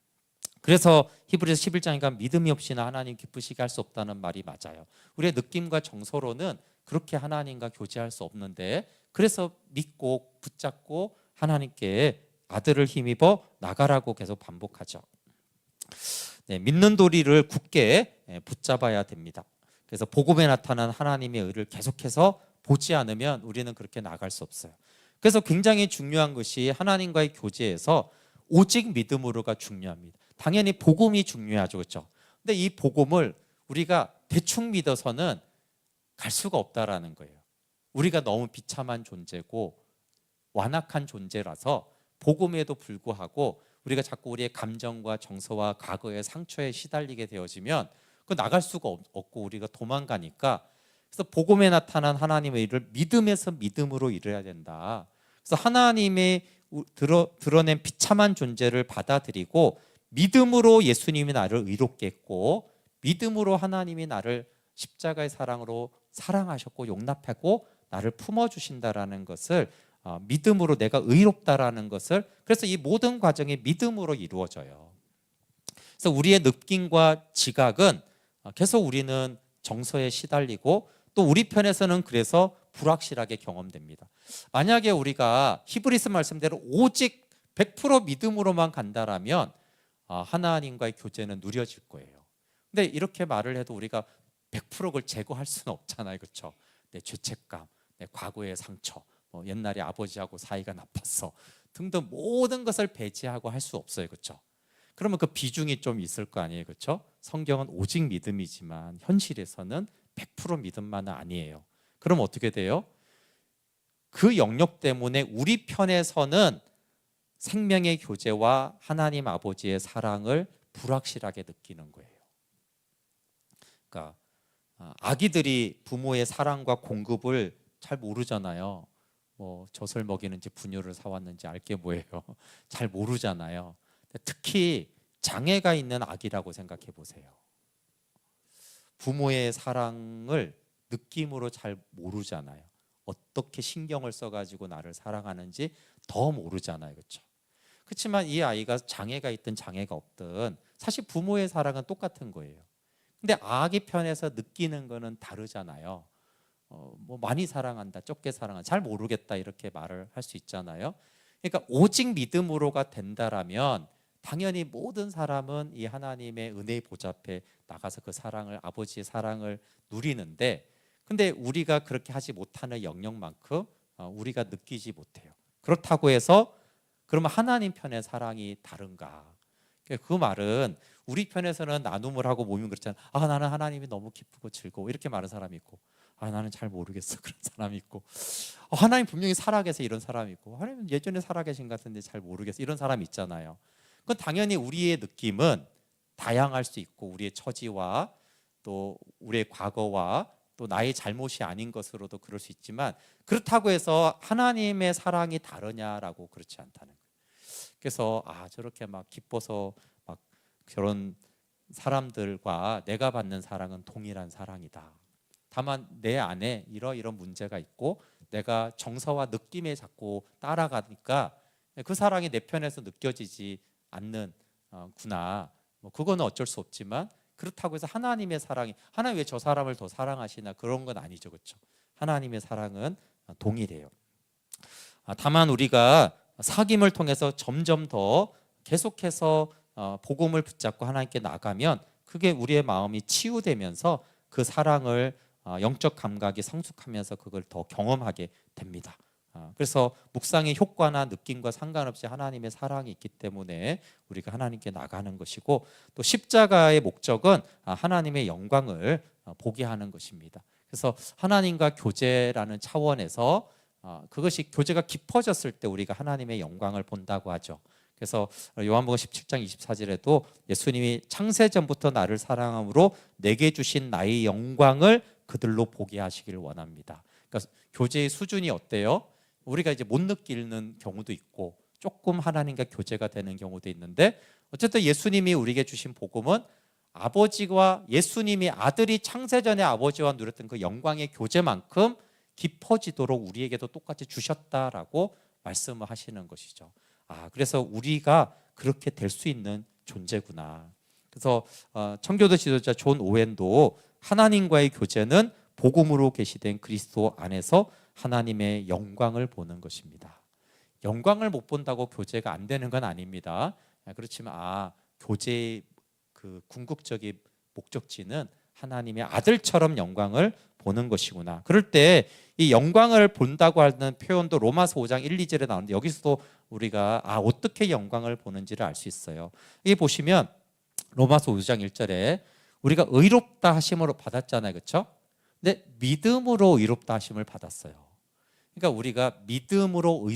그래서 히브리서 11장이가 믿음이 없이는 하나님 기쁘시게 할 수 없다는 말이 맞아요. 우리의 느낌과 정서로는 그렇게 하나님과 교제할 수 없는데 그래서 믿고 붙잡고 하나님께 아들을 힘입어 나가라고 계속 반복하죠. 믿는 도리를 굳게 붙잡아야 됩니다. 그래서 복음에 나타난 하나님의 의를 계속해서 보지 않으면 우리는 그렇게 나갈 수 없어요. 그래서 굉장히 중요한 것이 하나님과의 교제에서 오직 믿음으로가 중요합니다. 당연히 복음이 중요하죠. 그렇죠? 근데 이 복음을 우리가 대충 믿어서는 갈 수가 없다라는 거예요. 우리가 너무 비참한 존재고 완악한 존재라서 복음에도 불구하고 우리가 자꾸 우리의 감정과 정서와 과거의 상처에 시달리게 되어지면 그 나갈 수가 없고 우리가 도망가니까 그래서 복음에 나타난 하나님의 일을 믿음에서 믿음으로 이뤄야 된다. 그래서 하나님의 드러낸 비참한 존재를 받아들이고 믿음으로 예수님이 나를 의롭게 했고 믿음으로 하나님이 나를 십자가의 사랑으로 사랑하셨고 용납하고 나를 품어주신다라는 것을 믿음으로 내가 의롭다라는 것을 그래서 이 모든 과정이 믿음으로 이루어져요. 그래서 우리의 느낌과 지각은 계속 우리는 정서에 시달리고 또 우리 편에서는 그래서 불확실하게 경험됩니다. 만약에 우리가 히브리서 말씀대로 오직 100% 믿음으로만 간다라면 하나님과의 교제는 누려질 거예요. 근데 이렇게 말을 해도 우리가 100% 그걸 제거할 수는 없잖아요. 그렇죠? 내 죄책감, 내 과거의 상처, 옛날에 아버지하고 사이가 나빴어 등등 모든 것을 배제하고 할 수 없어요. 그렇죠? 그러면 그 비중이 좀 있을 거 아니에요. 그렇죠? 성경은 오직 믿음이지만 현실에서는 100% 믿음만은 아니에요. 그럼 어떻게 돼요? 그 영역 때문에 우리 편에서는 생명의 교제와 하나님 아버지의 사랑을 불확실하게 느끼는 거예요. 그러니까 아기들이 부모의 사랑과 공급을 잘 모르잖아요. 뭐 젖을 먹이는지 분유를 사왔는지 알게 뭐예요. 잘 모르잖아요. 특히 장애가 있는 아기라고 생각해 보세요. 부모의 사랑을 느낌으로 잘 모르잖아요. 어떻게 신경을 써가지고 나를 사랑하는지 더 모르잖아요. 그렇죠? 그렇지만 이 아이가 장애가 있든 장애가 없든 사실 부모의 사랑은 똑같은 거예요. 근데 아기 편에서 느끼는 거는 다르잖아요. 뭐 많이 사랑한다, 적게 사랑한다, 잘 모르겠다 이렇게 말을 할 수 있잖아요. 그러니까 오직 믿음으로가 된다라면 당연히 모든 사람은 이 하나님의 은혜의 보좌 앞에 나가서 그 사랑을, 아버지의 사랑을 누리는데, 근데 우리가 그렇게 하지 못하는 영역만큼 우리가 느끼지 못해요. 그렇다고 해서 그러면 하나님 편의 사랑이 다른가? 그 말은 우리 편에서는 나눔을 하고 모이면 그렇잖아요. 나는 하나님이 너무 기쁘고 즐거워 이렇게 말하는 사람이 있고, 나는 잘 모르겠어 그런 사람이 있고, 하나님 분명히 살아계셔 이런 사람이 있고, 하나님 예전에 살아계신 것 같은데 잘 모르겠어 이런 사람이 있잖아요. 그건 당연히 우리의 느낌은 다양할 수 있고, 우리의 처지와 또 우리의 과거와 또 나의 잘못이 아닌 것으로도 그럴 수 있지만, 그렇다고 해서 하나님의 사랑이 다르냐라고 그렇지 않다는 거예요. 그래서 저렇게 막 기뻐서 막 그런 사람들과 내가 받는 사랑은 동일한 사랑이다. 다만 내 안에 이런 문제가 있고 내가 정서와 느낌에 자꾸 따라가니까 그 사랑이 내 편에서 느껴지지 않는 구나. 뭐 그거는 어쩔 수 없지만, 그렇다고 해서 하나님의 사랑이, 하나님 왜 저 사람을 더 사랑하시나, 그런 건 아니죠, 그렇죠? 하나님의 사랑은 동일해요. 다만 우리가 사귐을 통해서 점점 더 계속해서 복음을 붙잡고 하나님께 나가면 그게 우리의 마음이 치유되면서 그 사랑을 영적 감각이 성숙하면서 그걸 더 경험하게 됩니다. 그래서 묵상의 효과나 느낌과 상관없이 하나님의 사랑이 있기 때문에 우리가 하나님께 나가는 것이고, 또 십자가의 목적은 하나님의 영광을 보게 하는 것입니다. 그래서 하나님과 교제라는 차원에서 그것이 교제가 깊어졌을 때 우리가 하나님의 영광을 본다고 하죠. 그래서 요한복음 17장 24절에도 예수님이 창세전부터 나를 사랑함으로 내게 주신 나의 영광을 그들로 보게 하시길 원합니다. 그러니까 교제의 수준이 어때요? 우리가 이제 못 느끼는 경우도 있고 조금 하나님과 교제가 되는 경우도 있는데, 어쨌든 예수님이 우리에게 주신 복음은 아버지와 예수님이 아들이 창세전에 아버지와 누렸던 그 영광의 교제만큼 깊어지도록 우리에게도 똑같이 주셨다라고 말씀을 하시는 것이죠. 그래서 우리가 그렇게 될 수 있는 존재구나. 그래서 청교도 지도자 존 오웬도 하나님과의 교제는 복음으로 계시된 그리스도 안에서 하나님의 영광을 보는 것입니다. 영광을 못 본다고 교제가 안 되는 건 아닙니다. 그렇지만 교제의 그 궁극적인 목적지는 하나님의 아들처럼 영광을 보는 것이구나. 그럴 때 이 영광을 본다고 하는 표현도 로마서 5장 1, 2절에 나오는데, 여기서도 우리가 어떻게 영광을 보는지를 알 수 있어요. 여기 보시면 로마서 5장 1절에 우리가 의롭다 하심으로 받았잖아요, 그렇죠? 근데 믿음으로 의롭다 하심을 받았어요. 그러니까 우리가 믿음으로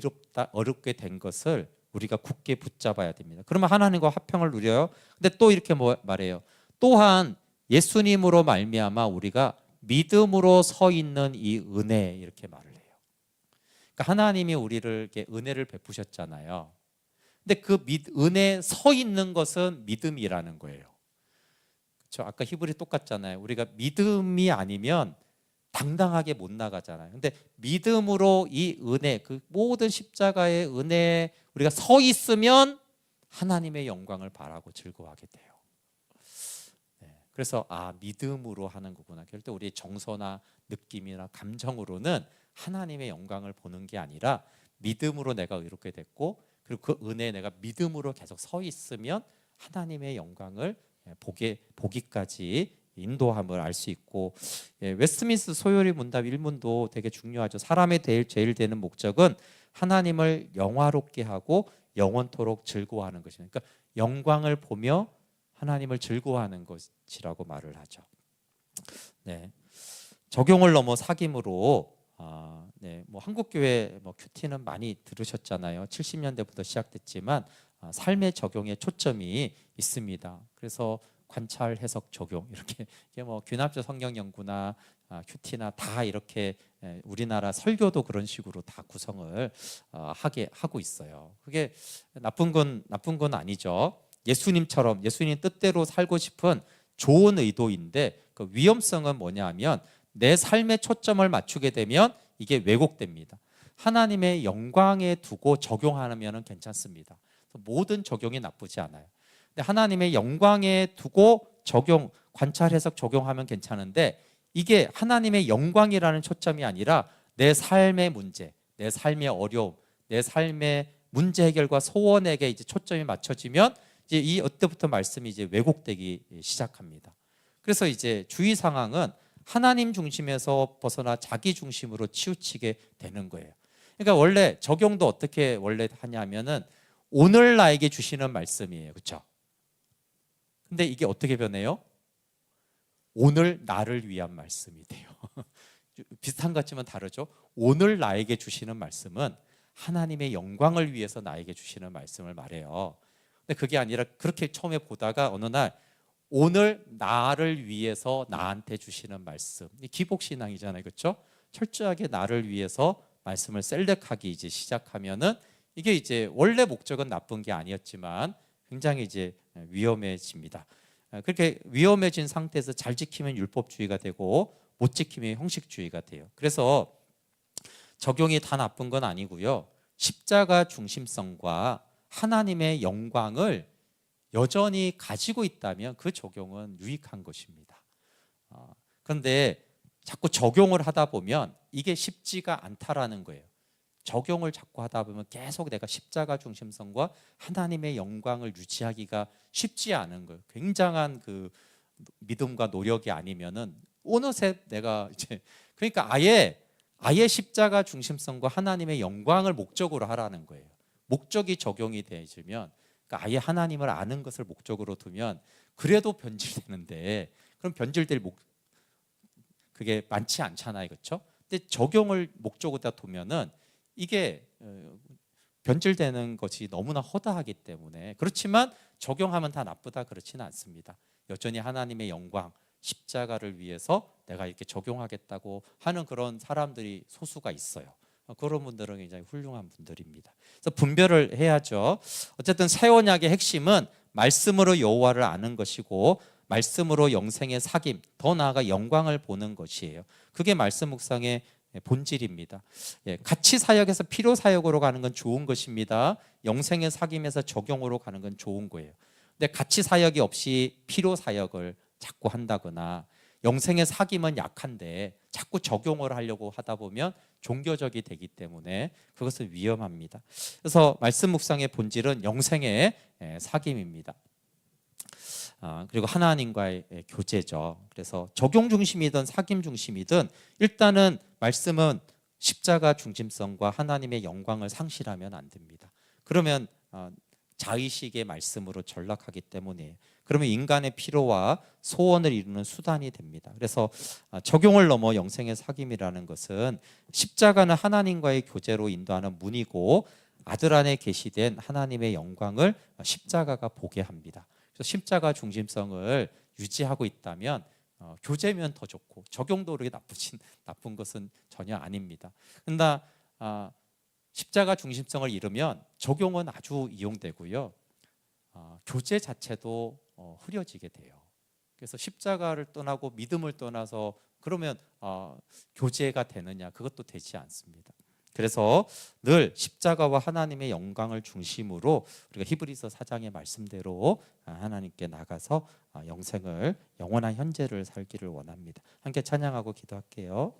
어렵게 된 것을 우리가 굳게 붙잡아야 됩니다. 그러면 하나님과 화평을 누려요. 근데 또 이렇게 말해요. 또한 예수님으로 말미암아 우리가 믿음으로 서 있는 이 은혜, 이렇게 말을 해요. 그러니까 하나님이 우리를 이렇게 은혜를 베푸셨잖아요. 근데 그 은혜에 서 있는 것은 믿음이라는 거예요. 그렇죠? 아까 히브리 똑같잖아요. 우리가 믿음이 아니면 당당하게 못 나가잖아요. 근데 믿음으로 이 은혜, 그 모든 십자가의 은혜에 우리가 서 있으면 하나님의 영광을 바라고 즐거워하게 돼요. 그래서 믿음으로 하는 거구나. 그럴 때 우리의 정서나 느낌이나 감정으로는 하나님의 영광을 보는 게 아니라 믿음으로 내가 의롭게 됐고, 그리고 그 은혜에 내가 믿음으로 계속 서 있으면 하나님의 영광을 보기까지 인도함을 알 수 있고, 웨스트민스터 소요리 문답 1문도 되게 중요하죠. 사람의 제일 되는 목적은 하나님을 영화롭게 하고 영원토록 즐거워하는 것입니다. 그러니까 영광을 보며 하나님을 즐거워하는 것이라고 말을 하죠. 적용을 넘어 사귐으로 뭐 한국교회 큐티는 많이 들으셨잖아요. 70년대부터 시작됐지만 삶의 적용에 초점이 있습니다. 그래서 관찰, 해석, 적용, 이렇게 귀납적 성경 연구나 큐티나 다 이렇게 우리나라 설교도 그런 식으로 다 구성을 하고 있어요. 그게 나쁜 건 아니죠. 예수님처럼 예수님 뜻대로 살고 싶은 좋은 의도인데, 그 위험성은 뭐냐면 내 삶에 초점을 맞추게 되면 이게 왜곡됩니다. 하나님의 영광에 두고 적용하면 괜찮습니다. 모든 적용이 나쁘지 않아요. 근데 하나님의 영광에 두고 적용, 관찰, 해석, 적용하면 괜찮은데 이게 하나님의 영광이라는 초점이 아니라 내 삶의 문제, 내 삶의 어려움, 내 삶의 문제 해결과 소원에게 이제 초점이 맞춰지면 이제 이 어때부터 말씀이 이제 왜곡되기 시작합니다. 그래서 이제 주의 상황은 하나님 중심에서 벗어나 자기 중심으로 치우치게 되는 거예요. 그러니까 원래 적용도 어떻게 원래 하냐면은 오늘 나에게 주시는 말씀이에요. 그렇죠? 근데 이게 어떻게 변해요? 오늘 나를 위한 말씀이 돼요. 비슷한 것 같지만 다르죠? 오늘 나에게 주시는 말씀은 하나님의 영광을 위해서 나에게 주시는 말씀을 말해요. 근데 그게 아니라 그렇게 처음에 보다가 어느 날 오늘 나를 위해서 나한테 주시는 말씀, 기복신앙이잖아요, 그렇죠? 철저하게 나를 위해서 말씀을 셀렉하기 이제 시작하면은 이게 이제 원래 목적은 나쁜 게 아니었지만 굉장히 이제 위험해집니다. 그렇게 위험해진 상태에서 잘 지키면 율법주의가 되고 못 지키면 형식주의가 돼요. 그래서 적용이 다 나쁜 건 아니고요. 십자가 중심성과 하나님의 영광을 여전히 가지고 있다면 그 적용은 유익한 것입니다. 그런데 자꾸 적용을 하다 보면 이게 쉽지가 않다라는 거예요. 적용을 자꾸 하다 보면 계속 내가 십자가 중심성과 하나님의 영광을 유지하기가 쉽지 않은 거예요. 굉장한 그 믿음과 노력이 아니면은 어느새 내가 이제 그러니까 아예 십자가 중심성과 하나님의 영광을 목적으로 하라는 거예요. 목적이 적용이 되어지면 그러니까 아예 하나님을 아는 것을 목적으로 두면 그래도 변질되는데 그럼 변질될 그게 많지 않잖아요, 그렇죠? 근데 적용을 목적으로 두면은 이게 변질되는 것이 너무나 허다하기 때문에 그렇지만 적용하면 다 나쁘다 그렇지는 않습니다. 여전히 하나님의 영광, 십자가를 위해서 내가 이렇게 적용하겠다고 하는 그런 사람들이 소수가 있어요. 그런 분들은 굉장히 훌륭한 분들입니다. 그래서 분별을 해야죠. 어쨌든 새 언약의 핵심은 말씀으로 여호와를 아는 것이고 말씀으로 영생의 사귐, 더 나아가 영광을 보는 것이에요. 그게 말씀 묵상의 본질입니다. 가치 사역에서 필요 사역으로 가는 건 좋은 것입니다. 영생의 사귐에서 적용으로 가는 건 좋은 거예요. 근데 가치 사역이 없이 필요 사역을 자꾸 한다거나 영생의 사귐은 약한데 자꾸 적용을 하려고 하다 보면 종교적이 되기 때문에 그것은 위험합니다. 그래서 말씀 묵상의 본질은 영생의 사귐입니다. 그리고 하나님과의 교제죠. 그래서 적용 중심이든 사귐 중심이든 일단은 말씀은 십자가 중심성과 하나님의 영광을 상실하면 안 됩니다. 그러면 자의식의 말씀으로 전락하기 때문에 그러면 인간의 필요와 소원을 이루는 수단이 됩니다. 그래서 적용을 넘어 영생의 사귐이라는 것은 십자가는 하나님과의 교제로 인도하는 문이고 아들 안에 계시된 하나님의 영광을 십자가가 보게 합니다. 그래서 십자가 중심성을 유지하고 있다면 교제면 더 좋고 적용도 그렇게 나쁜 것은 전혀 아닙니다. 그러나 십자가 중심성을 잃으면 적용은 아주 이용되고요. 교제 자체도 흐려지게 돼요. 그래서 십자가를 떠나고 믿음을 떠나서 그러면 교제가 되느냐? 그것도 되지 않습니다. 그래서 늘 십자가와 하나님의 영광을 중심으로 우리가 히브리서 4장의 말씀대로 하나님께 나가서 영생을 영원한 현재를 살기를 원합니다. 함께 찬양하고 기도할게요.